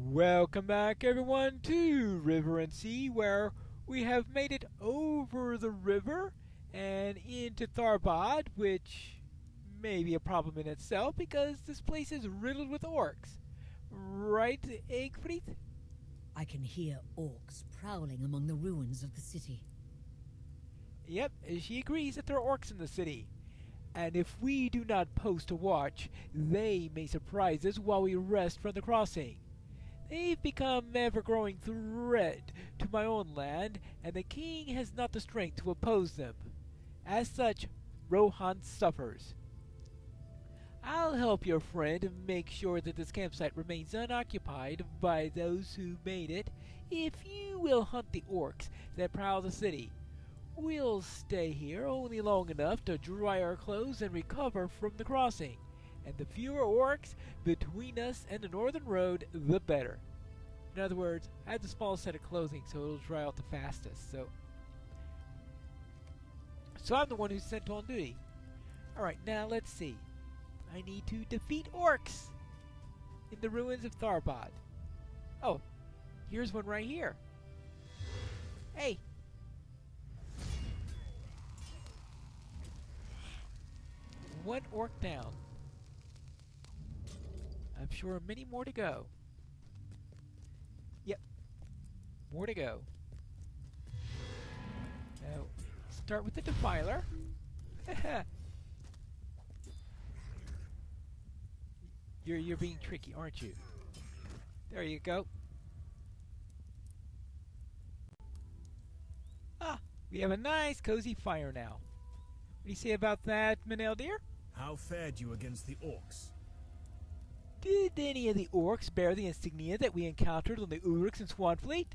Welcome back, everyone, to River and Sea, where we have made it over the river and into Tharbad, which may be a problem in itself because this place is riddled with orcs. Right, Egfried? I can hear orcs prowling among the ruins of the city. Yep, she agrees that there are orcs in the city. And if we do not post a watch, they may surprise us while we rest from the crossing. They've become an ever-growing threat to my own land, and the king has not the strength to oppose them. As such, Rohan suffers. I'll help your friend make sure that this campsite remains unoccupied by those who made it if you will hunt the orcs that prowl the city. We'll stay here only long enough to dry our clothes and recover from the crossing. And the fewer orcs between us and the northern road, the better. In other words, I have the smallest set of clothing, so it'll dry out the fastest. So I'm the one who's sent on duty. Alright, now let's see. I need to defeat orcs in the ruins of Tharbad. Oh, here's one right here. Hey! One orc down. I'm sure many more to go. Yep. More to go. Now, start with the Defiler. You're being tricky, aren't you? There you go. Ah, we have a nice cozy fire now. What do you say about that, Manel dear? How fared you against the orcs? Did any of the orcs bear the insignia that we encountered on the Uruks and Swanfleet?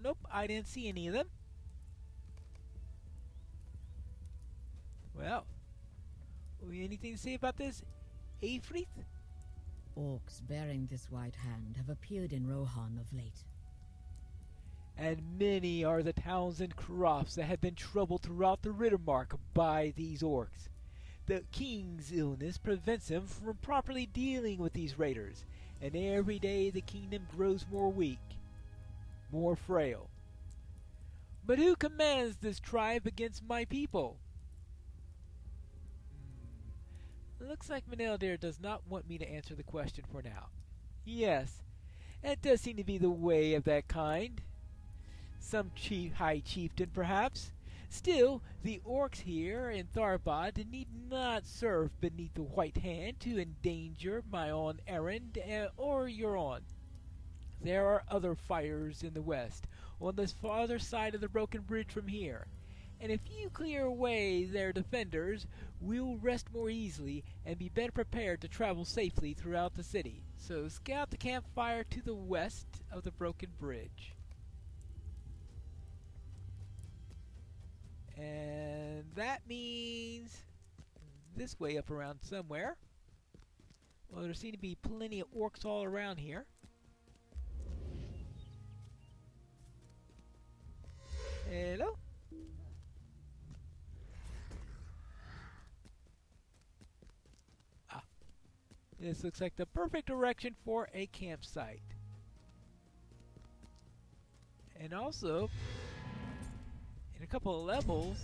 Nope, I didn't see any of them. Well, anything to say about this, Aefrith? Orcs bearing this white hand have appeared in Rohan of late. And many are the towns and crofts that have been troubled throughout the Rittermark by these orcs. The king's illness prevents him from properly dealing with these raiders, and every day the kingdom grows more weak, more frail. But who commands this tribe against my people? Looks like Maneldir does not want me to answer the question for now. Yes, that does seem to be the way of that kind. Some high chieftain, perhaps. Still, the orcs here in Tharbad need not serve beneath the White Hand to endanger my own errand or your own. There are other fires in the west, on the farther side of the broken bridge from here. And if you clear away their defenders, we'll rest more easily and be better prepared to travel safely throughout the city. So scout the campfire to the west of the broken bridge. And that means this way up around somewhere. Well, there seem to be plenty of orcs all around here. Hello? Ah. This looks like the perfect direction for a campsite. And also, a couple of levels.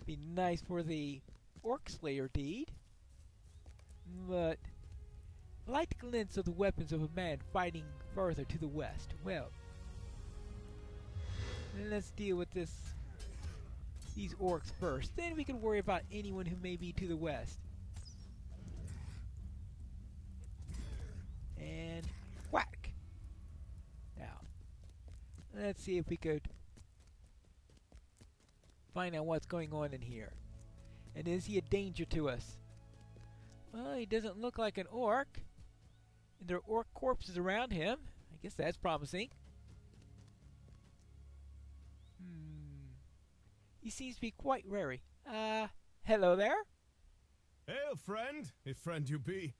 Be nice for the Orc Slayer deed. But I like the glimpse of the weapons of a man fighting further to the west. Well, let's deal with these orcs first. Then we can worry about anyone who may be to the west. And whack! Now, let's see if we could find out what's going on in here. And is he a danger to us? Well, he doesn't look like an orc. And there are orc corpses around him. I guess that's promising. He seems to be quite wary. Hello there? Hail, friend, if friend you be.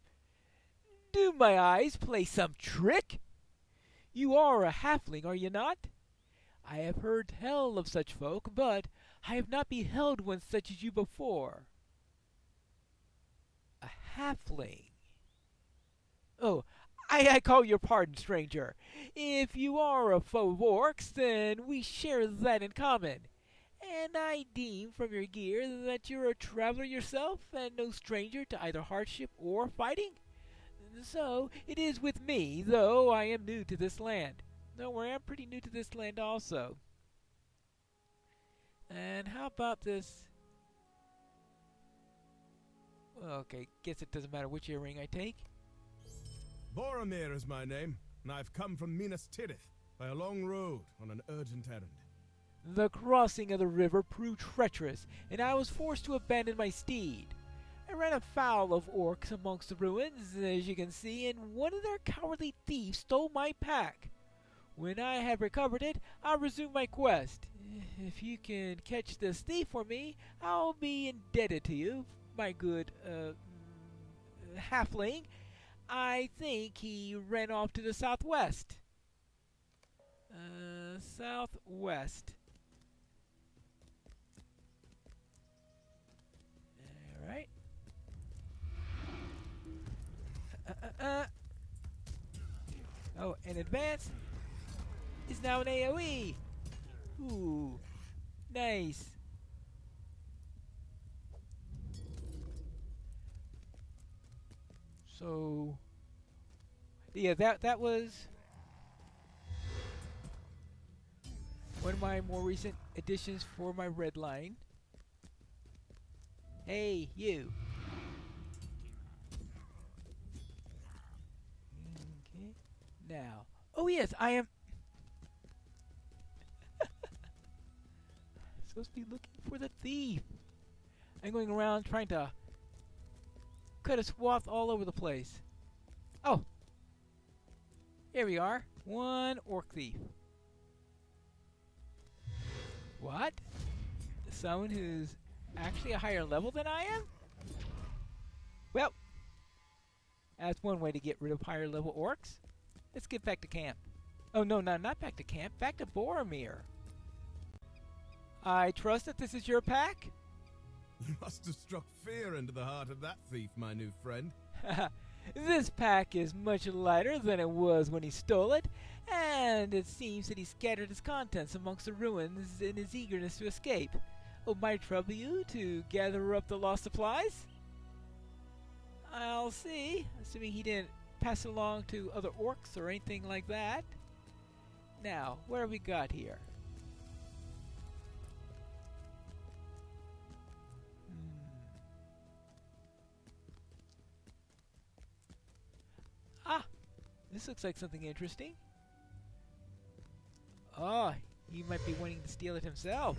Do my eyes play some trick? You are a halfling, are you not? I have heard tell of such folk, but I have not beheld one such as you before. A halfling. Oh, I call your pardon, stranger. If you are a foe of orcs, then we share that in common. And I deem from your gear that you're a traveler yourself and no stranger to either hardship or fighting. So it is with me, though I am new to this land. Don't worry, I'm pretty new to this land also. And how about this? Okay, guess it doesn't matter which earring I take. Boromir is my name, and I've come from Minas Tirith by a long road on an urgent errand. The crossing of the river proved treacherous, and I was forced to abandon my steed. I ran afoul of orcs amongst the ruins, as you can see, and one of their cowardly thieves stole my pack. When I have recovered it, I'll resume my quest. If you can catch this thief for me, I'll be indebted to you, my good, halfling. I think he ran off to the southwest. Southwest. Alright. Oh, and advance is now an AoE. Ooh, nice. So, yeah, that was one of my more recent additions for my red line. Hey, you. Okay. Now, oh yes, I am supposed to be looking for the thief. I'm going around trying to cut a swath all over the place. Oh, here we are. One orc thief. What? Someone who's actually a higher level than I am? Well, that's one way to get rid of higher level orcs. Let's get back to camp. Oh no, not back to camp. Back to Boromir. I trust that this is your pack? You must have struck fear into the heart of that thief, my new friend. This pack is much lighter than it was when he stole it, and it seems that he scattered its contents amongst the ruins in his eagerness to escape. Oh, might it trouble you to gather up the lost supplies? I'll see, assuming he didn't pass it along to other orcs or anything like that. Now, what have we got here? Ah, this looks like something interesting. Oh, he might be wanting to steal it himself.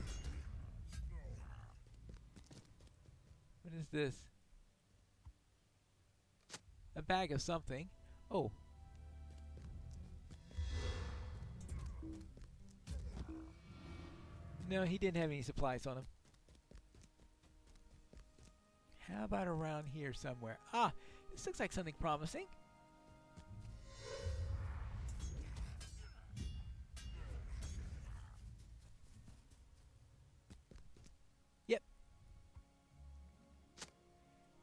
What is this? A bag of something. Oh. No, he didn't have any supplies on him. How about around here somewhere? Ah, this looks like something promising. Yep.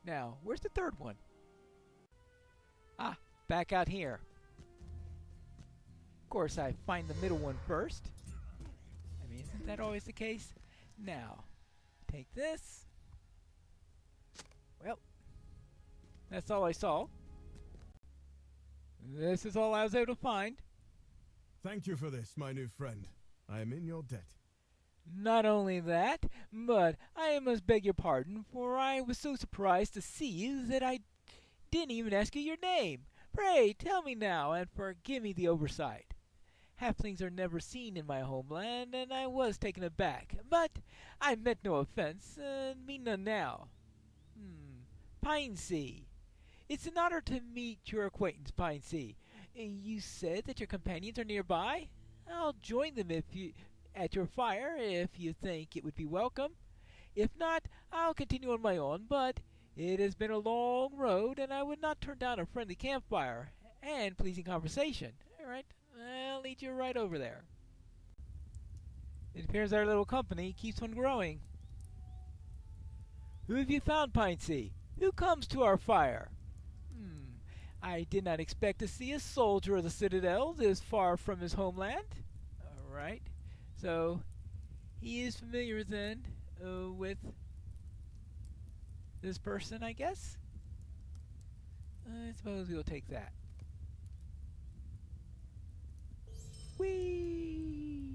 Now, where's the third one? Ah, back out here. Of course, I find the middle one first. I mean, isn't that always the case? Now, take this. Well, that's all I saw. This is all I was able to find. Thank you for this, my new friend. I am in your debt. Not only that, but I must beg your pardon, for I was so surprised to see you that I didn't even ask you your name. Pray, tell me now, and forgive me the oversight. Halflings are never seen in my homeland, and I was taken aback. But I meant no offense, and mean none now. Pine Sea. It's an honor to meet your acquaintance, Pine Sea. You said that your companions are nearby? I'll join them at your fire if you think it would be welcome. If not, I'll continue on my own, but it has been a long road, and I would not turn down a friendly campfire and pleasing conversation. All right, I'll lead you right over there. It appears our little company keeps on growing. Who have you found, Pine Sea? Who comes to our fire? I did not expect to see a soldier of the Citadel this far from his homeland. Alright, so he is familiar then with this person, I guess? I suppose we'll take that. Whee!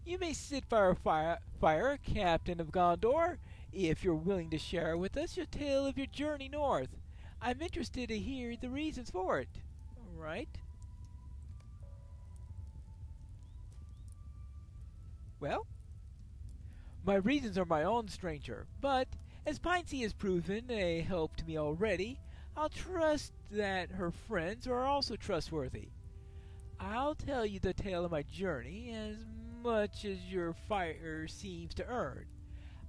You may sit fire, Captain of Gondor, if you're willing to share with us your tale of your journey north. I'm interested to hear the reasons for it. Alright. Well, my reasons are my own, stranger, but as Piney has proven a help to me already, I'll trust that her friends are also trustworthy. I'll tell you the tale of my journey as much as your fire seems to earn.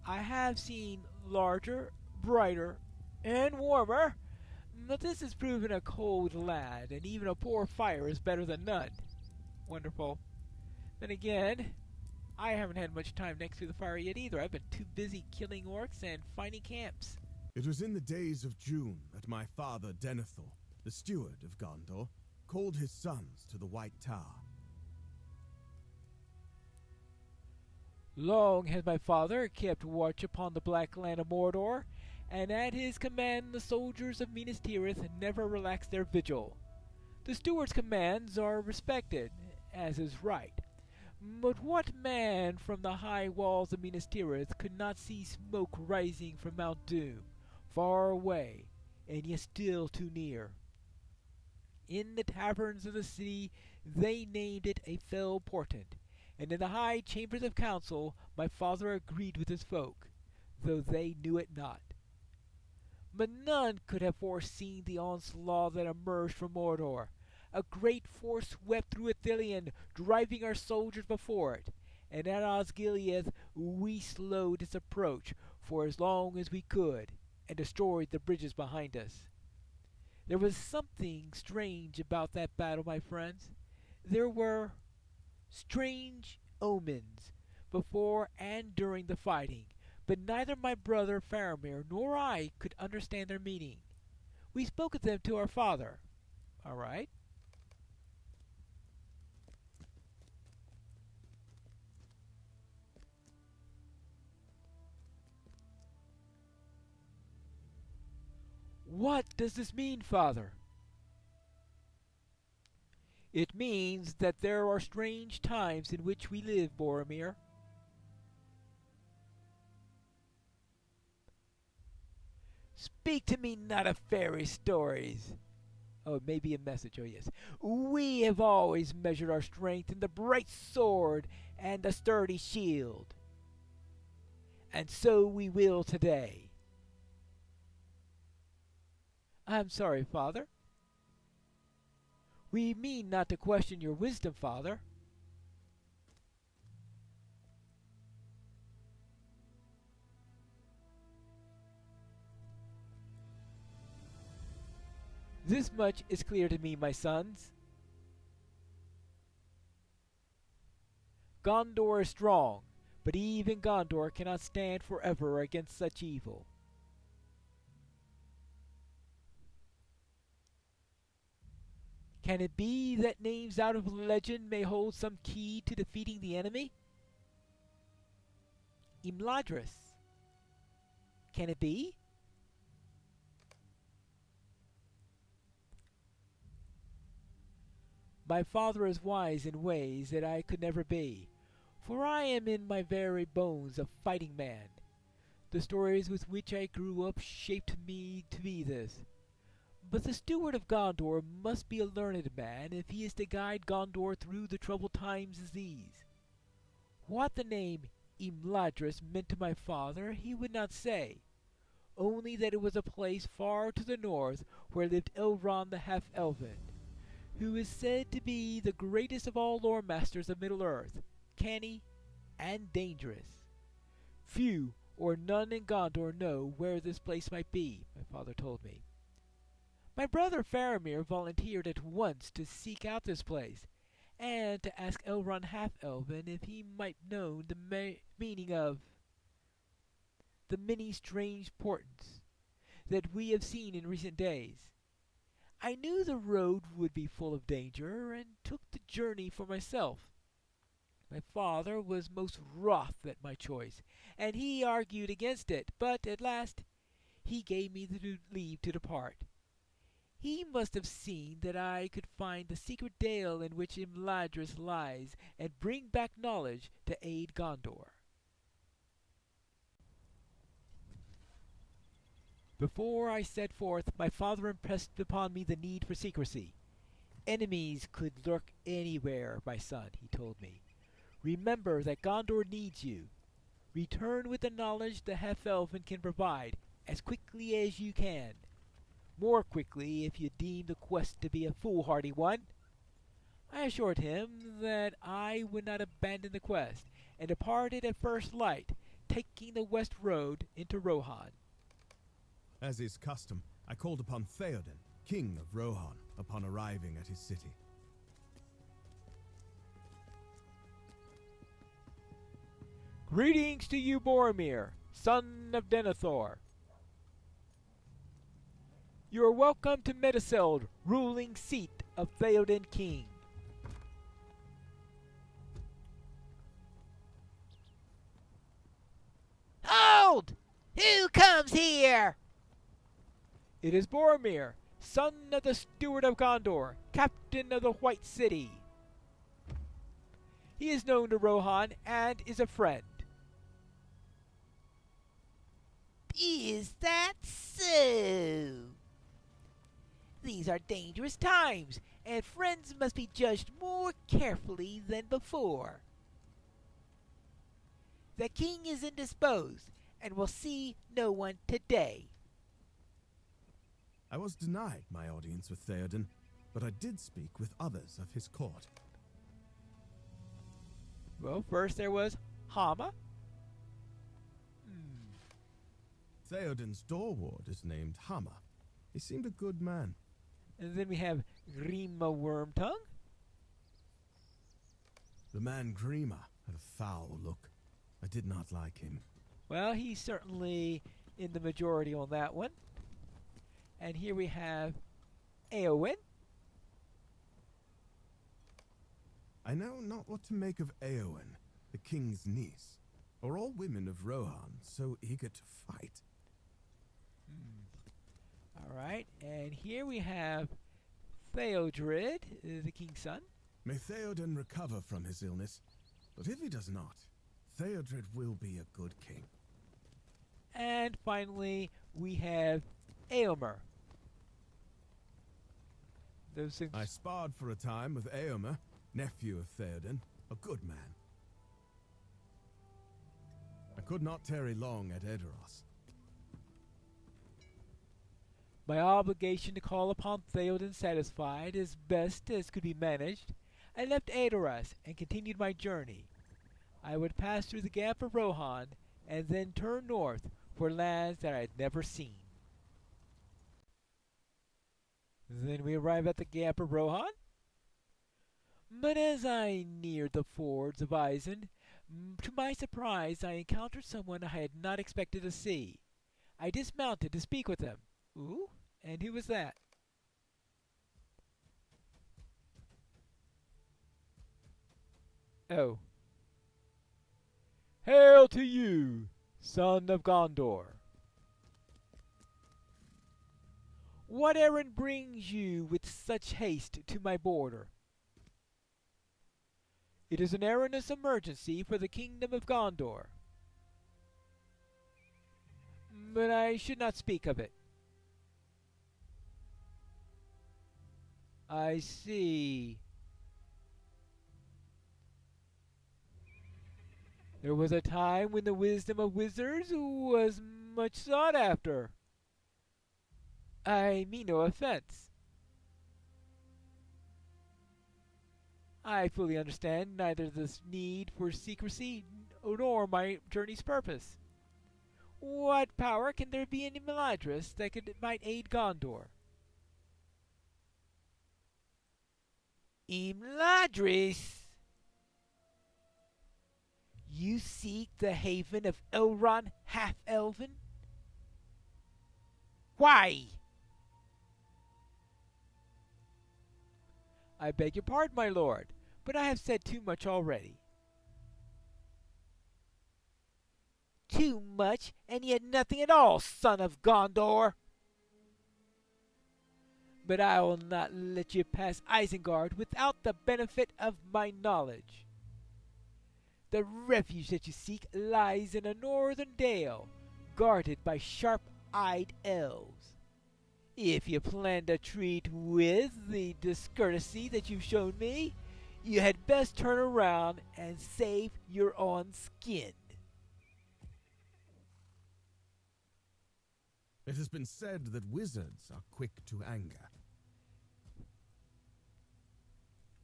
I have seen larger, brighter, and warmer, but this has proven a cold land, and even a poor fire is better than none. Wonderful. Then again, I haven't had much time next to the fire yet either. I've been too busy killing orcs and finding camps. It was in the days of June that my father Denethor, the steward of Gondor, called his sons to the White Tower. Long has my father kept watch upon the black land of Mordor, and at his command the soldiers of Minas Tirith never relaxed their vigil. The steward's commands are respected, as is right. But what man from the high walls of Minas Tirith could not see smoke rising from Mount Doom, far away, and yet still too near? In the taverns of the city they named it a fell portent, and in the high chambers of council my father agreed with his folk, though they knew it not. But none could have foreseen the onslaught that emerged from Mordor. A great force swept through Ithilien, driving our soldiers before it, and at Osgiliath we slowed its approach for as long as we could, and destroyed the bridges behind us. There was something strange about that battle, my friends. There were strange omens before and during the fighting, but neither my brother Faramir nor I could understand their meaning. We spoke of them to our father. All right. What does this mean, Father? It means that there are strange times in which we live, Boromir. Speak to me not of fairy stories. Oh, maybe a message, oh yes. We have always measured our strength in the bright sword and the sturdy shield. And so we will today. I'm sorry, Father. We mean not to question your wisdom, Father. This much is clear to me, my sons. Gondor is strong, but even Gondor cannot stand forever against such evil. Can it be that names out of legend may hold some key to defeating the enemy? Imladris. Can it be? My father is wise in ways that I could never be, for I am in my very bones a fighting man. The stories with which I grew up shaped me to be this. But the steward of Gondor must be a learned man if he is to guide Gondor through the troubled times as these. What the name Imladris meant to my father he would not say, only that it was a place far to the north where lived Elrond the Half-Elven, who is said to be the greatest of all lore masters of Middle-earth, canny and dangerous. Few or none in Gondor know where this place might be, my father told me. My brother Faramir volunteered at once to seek out this place, and to ask Elrond Half-Elven if he might know the meaning of the many strange portents. that we have seen in recent days. I knew the road would be full of danger, and took the journey for myself. My father was most wroth at my choice, and he argued against it, but at last he gave me the leave to depart. He must have seen that I could find the secret dale in which Imladris lies, and bring back knowledge to aid Gondor. Before I set forth, my father impressed upon me the need for secrecy. Enemies could lurk anywhere, my son, he told me. Remember that Gondor needs you. Return with the knowledge the half-elven can provide, as quickly as you can. More quickly if you deem the quest to be a foolhardy one. I assured him that I would not abandon the quest, and departed at first light, taking the west road into Rohan. As is custom, I called upon Theoden, king of Rohan, upon arriving at his city. Greetings to you, Boromir, son of Denethor. You are welcome to Meduseld, ruling seat of Theoden King. Hold! Who comes here? It is Boromir, son of the Steward of Gondor, captain of the White City. He is known to Rohan and is a friend. Is that so? These are dangerous times, and friends must be judged more carefully than before. The king is indisposed, and will see no one today. I was denied my audience with Theoden, but I did speak with others of his court. Well, first there was Hama. Theoden's door ward is named Hama. He seemed a good man. And then we have Grima Wormtongue. The man Grima had a foul look. I did not like him. Well, he's certainly in the majority on that one. And here we have Eowyn. I know not what to make of Eowyn, the king's niece. Are all women of Rohan so eager to fight? All right, and here we have Theodred, the king's son. May Theoden recover from his illness, but if he does not, Theodred will be a good king. And finally, we have Eomer. Those things. I sparred for a time with Eomer, nephew of Theoden, a good man. I could not tarry long at Edoras. My obligation to call upon Theoden satisfied as best as could be managed, I left Edoras and continued my journey. I would pass through the Gap of Rohan and then turn north for lands that I had never seen. Then we arrive at the Gap of Rohan. But as I neared the fords of Isen, to my surprise I encountered someone I had not expected to see. I dismounted to speak with him. Ooh, and who was that? Oh. Hail to you, son of Gondor. What errand brings you with such haste to my border? It is an erroneous emergency for the kingdom of Gondor. But I should not speak of it. I see. There was a time when the wisdom of wizards was much sought after. I mean no offense. I fully understand neither this need for secrecy nor my journey's purpose. What power can there be in Imladris that might aid Gondor? Imladris! You seek the haven of Elrond Half-Elven? Why? I beg your pardon, my lord, but I have said too much already. Too much, and yet nothing at all, son of Gondor. But I will not let you pass Isengard without the benefit of my knowledge. The refuge that you seek lies in a northern dale, guarded by sharp-eyed elves. If you plan to treat with the discourtesy that you've shown me, you had best turn around and save your own skin. It has been said that wizards are quick to anger.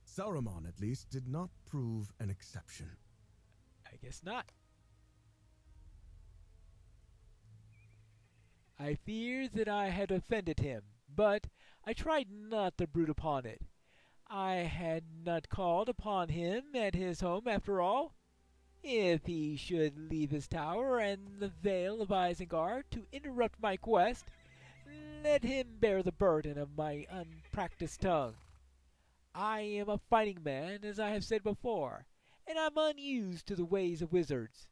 Saruman, at least, did not prove an exception. I guess not. I fear that I had offended him, but I tried not to brood upon it. I had not called upon him at his home after all. If he should leave his tower and the Vale of Isengard to interrupt my quest, let him bear the burden of my unpracticed tongue. I am a fighting man, as I have said before, and I'm unused to the ways of wizards.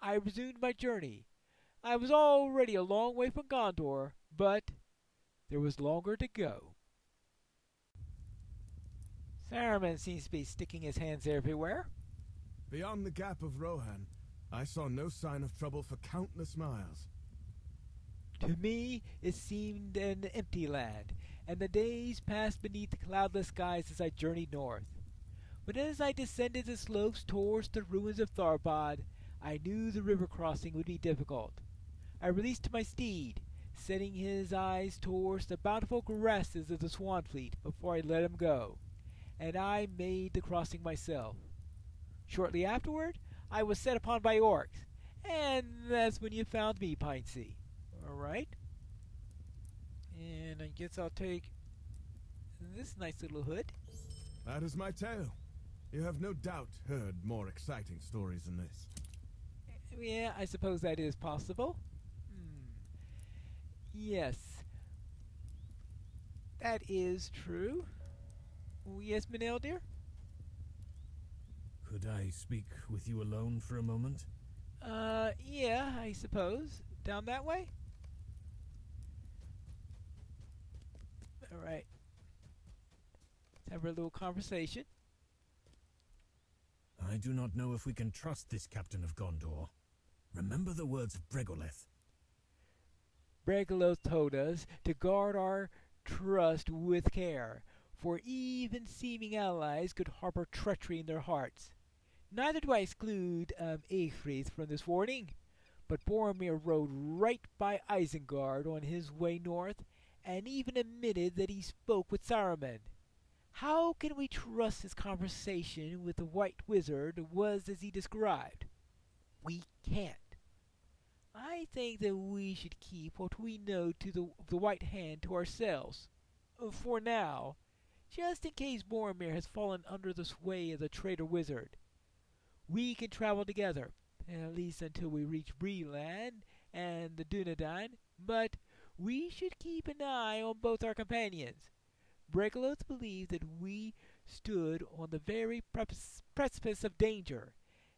I resumed my journey. I was already a long way from Gondor, but there was longer to go. Saruman seems to be sticking his hands everywhere. Beyond the gap of Rohan, I saw no sign of trouble for countless miles. To me it seemed an empty land, and the days passed beneath the cloudless skies as I journeyed north. But as I descended the slopes towards the ruins of Tharbad, I knew the river crossing would be difficult. I released my steed, setting his eyes towards the bountiful grasses of the Swanfleet before I let him go, and I made the crossing myself. Shortly afterward, I was set upon by orcs, and that's when you found me, Piney. All right. And I guess I'll take this nice little hood. That is my tale. You have no doubt heard more exciting stories than this. Yeah, I suppose that is possible. Yes. That is true. Yes, Manel, dear? Could I speak with you alone for a moment? Yeah, I suppose. Down that way? Alright. Let's have a little conversation. I do not know if we can trust this captain of Gondor. Remember the words of Bregoleth. Bregoloth told us to guard our trust with care, for even seeming allies could harbor treachery in their hearts. Neither do I exclude Aefrith from this warning, but Boromir rode right by Isengard on his way north, and even admitted that he spoke with Saruman. How can we trust his conversation with the White Wizard was as he described? We can't. I think that we should keep what we know to the White Hand to ourselves, for now, just in case Boromir has fallen under the sway of the traitor wizard. We can travel together, at least until we reach Breeland and the Dunedain, but we should keep an eye on both our companions. Bregoloth believed that we stood on the very precipice of danger,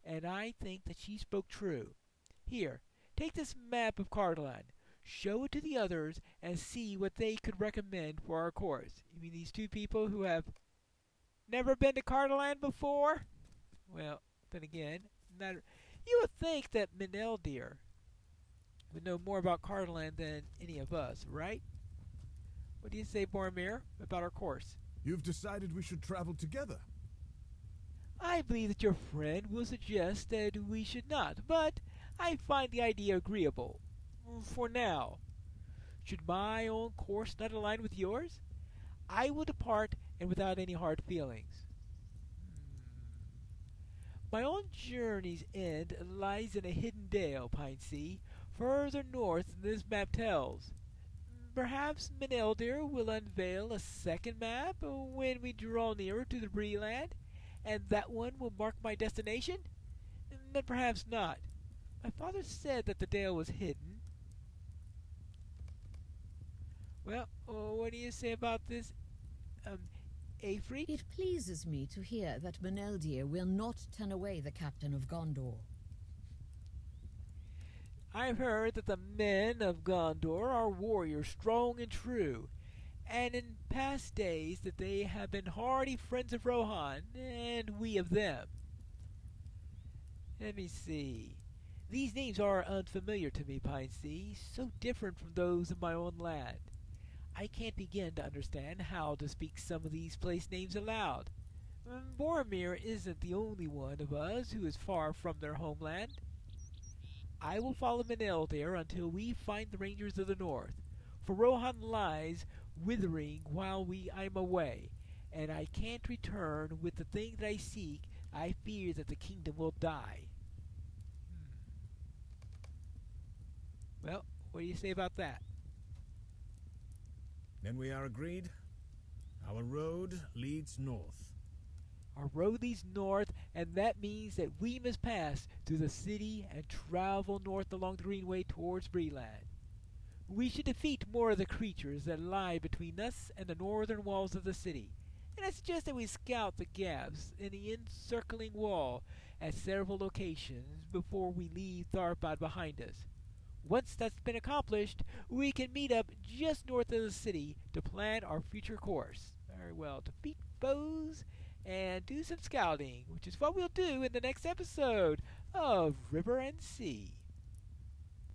and I think that she spoke true. Here, take this map of Cardolan, show it to the others, and see what they could recommend for our course. You mean these two people who have never been to Cardolan before? Well, then again, you would think that Meneldir would know more about Cardolan than any of us, right? What do you say, Boromir, about our course? You've decided we should travel together. I believe that your friend will suggest that we should not, but I find the idea agreeable. For now. Should my own course not align with yours, I will depart and without any hard feelings. My own journey's end lies in a hidden dale, Piney, further north than this map tells. Perhaps Meneldir will unveil a second map when we draw nearer to the Breeland, and that one will mark my destination? But perhaps not. My father said that the dale was hidden. Well, what do you say about this, Afreet? It pleases me to hear that Beneldir will not turn away the captain of Gondor. I've heard that the men of Gondor are warriors strong and true, and in past days that they have been hearty friends of Rohan, and we of them. Let me see. These names are unfamiliar to me, Pine Sea, so different from those of my own land. I can't begin to understand how to speak some of these place names aloud. Boromir isn't the only one of us who is far from their homeland. I will follow Meneldir until we find the Rangers of the North, for Rohan lies withering while I'm away, and I can't return with the thing that I seek. I fear that the kingdom will die. Well, what do you say about that? Then we are agreed? Our road leads north. Our road leads north, and that means that we must pass through the city and travel north along the Greenway towards Breeland. We should defeat more of the creatures that lie between us and the northern walls of the city, and I suggest that we scout the gaps in the encircling wall at several locations before we leave Tharpad behind us. Once that's been accomplished, we can meet up just north of the city to plan our future course. Very well, defeat foes and do some scouting, which is what we'll do in the next episode of River and Sea.